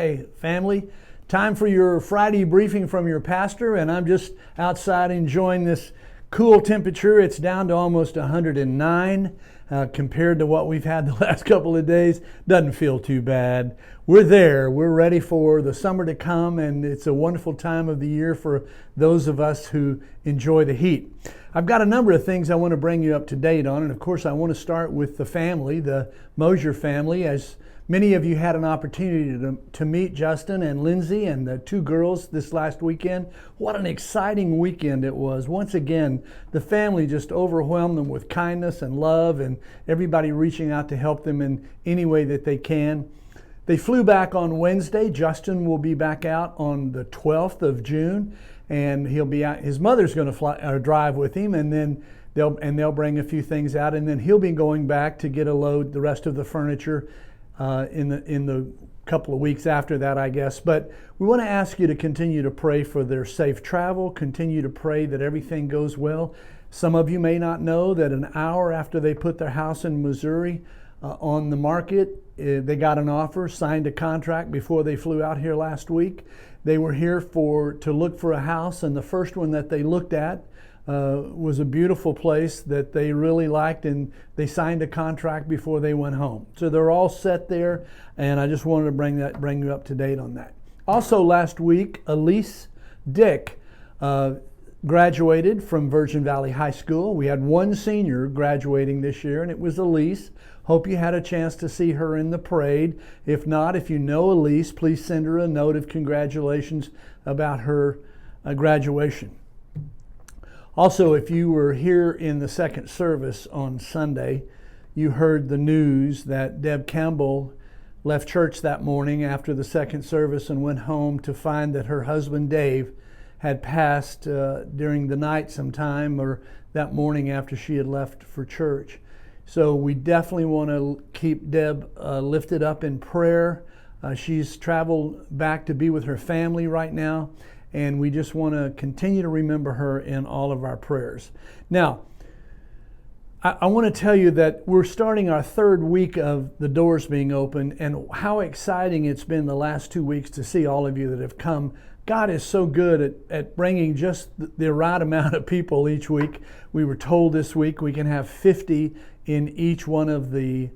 Hi, family. Time for your Friday briefing from your pastor, and I'm just outside enjoying this cool temperature. It's down to almost 109 compared to what we've had the last couple of days. Doesn't feel too bad. We're there. We're ready for the summer to come, and it's a wonderful time of the year for those of us who enjoy the heat. I've got a number of things I want to bring you up to date on, and of course I want to start with the family, the Mosier family. As many of you had an opportunity to meet Justin and Lindsay and the two girls this last weekend. What an exciting weekend it was. Once again, the family just overwhelmed them with kindness and love, and everybody reaching out to help them in any way that they can. They flew back on Wednesday. Justin will be back out on the 12th of June, and he'll be out. His mother's going to drive with him, and then they'll bring a few things out, and then he'll be going back to get a load, the rest of the furniture, in the couple of weeks after that, I guess. But we want to ask you to continue to pray for their safe travel, continue to pray that everything goes well. Some of you may not know that an hour after they put their house in Missouri on the market, they got an offer, signed a contract before they flew out here last week. They were here to look for a house, and the first one that they looked at was a beautiful place that they really liked, and they signed a contract before they went home. So they're all set there, and I just wanted to bring you up to date on that. Also last week, Elise Dick graduated from Virgin Valley High School. We had one senior graduating this year, and it was Elise. Hope you had a chance to see her in the parade. If not, if you know Elise, please send her a note of congratulations about her graduation. Also, if you were here in the second service on Sunday, you heard the news that Deb Campbell left church that morning after the second service and went home to find that her husband Dave had passed during the night sometime, or that morning after she had left for church. So we definitely want to keep Deb lifted up in prayer. She's traveled back to be with her family right now, and we just want to continue to remember her in all of our prayers. Now, I want to tell you that we're starting our third week of the doors being open, and how exciting it's been the last 2 weeks to see all of you that have come. God is so good at bringing just the right amount of people each week. We were told this week we can have 50 in each one of the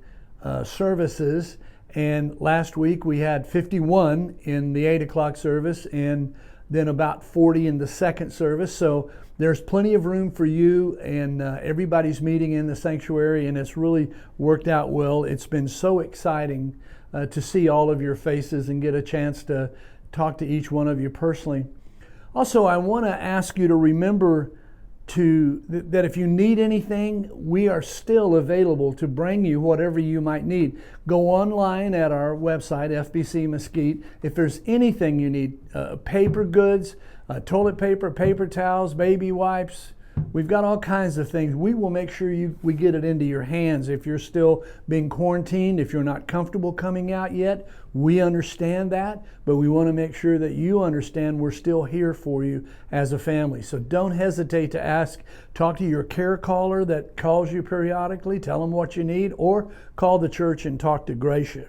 services, and last week we had 51 in the 8 o'clock service, and then about 40 in the second service. So there's plenty of room for you, and everybody's meeting in the sanctuary, and it's really worked out well. It's been so exciting to see all of your faces and get a chance to talk to each one of you personally. Also, I want to ask you to remember that if you need anything, we are still available to bring you whatever you might need. Go online at our website, FBC Mesquite. If there's anything you need, paper goods, toilet paper, paper towels, baby wipes, we've got all kinds of things. We will make sure we get it into your hands. If you're still being quarantined, if you're not comfortable coming out yet, we understand that, but we want to make sure that you understand we're still here for you as a family. So don't hesitate to ask. Talk to your care caller that calls you periodically, tell them what you need, or call the church and talk to Gracia.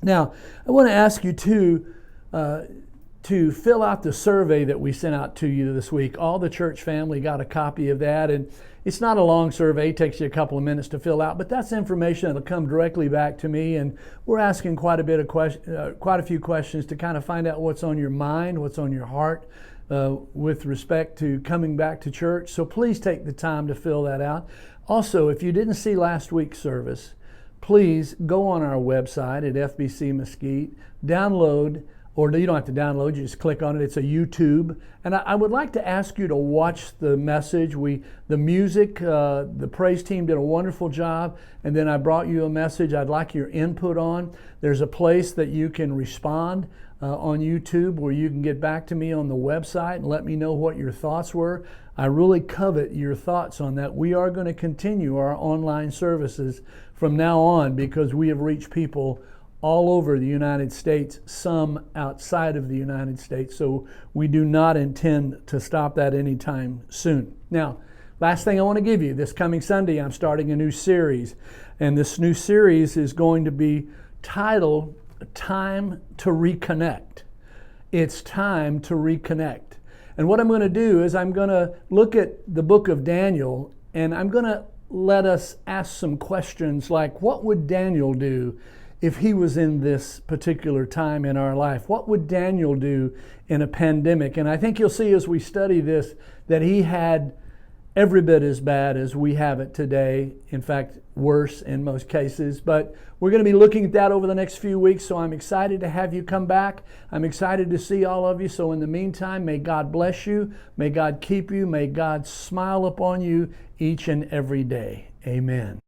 Now, I want to ask you to fill out the survey that we sent out to you this week. All the church family got a copy of that, and it's not a long survey. It takes you a couple of minutes to fill out, but that's information that'll come directly back to me, and we're asking quite a few questions to kind of find out what's on your mind, what's on your heart with respect to coming back to church. So please take the time to fill that out. Also, if you didn't see last week's service, please go on our website at FBC Mesquite, download. Or you don't have to download, you just click on it. It's a YouTube. And I would like to ask you to watch the message. The music, the praise team did a wonderful job. And then I brought you a message I'd like your input on. There's a place that you can respond on YouTube where you can get back to me on the website and let me know what your thoughts were. I really covet your thoughts on that. We are going to continue our online services from now on because we have reached people all over the United States, some outside of the United States. So we do not intend to stop that anytime soon. Now, last thing I want to give you, this coming Sunday, I'm starting a new series. And this new series is going to be titled time to reconnect. It's time to reconnect. And what I'm going to do is I'm going to look at the book of Daniel, and I'm going to let us ask some questions like, what would Daniel do if he was in this particular time in our life? What would Daniel do in a pandemic? And I think you'll see as we study this that he had every bit as bad as we have it today. In fact, worse in most cases. But we're going to be looking at that over the next few weeks, so I'm excited to have you come back. I'm excited to see all of you. So in the meantime, may God bless you. May God keep you. May God smile upon you each and every day. Amen.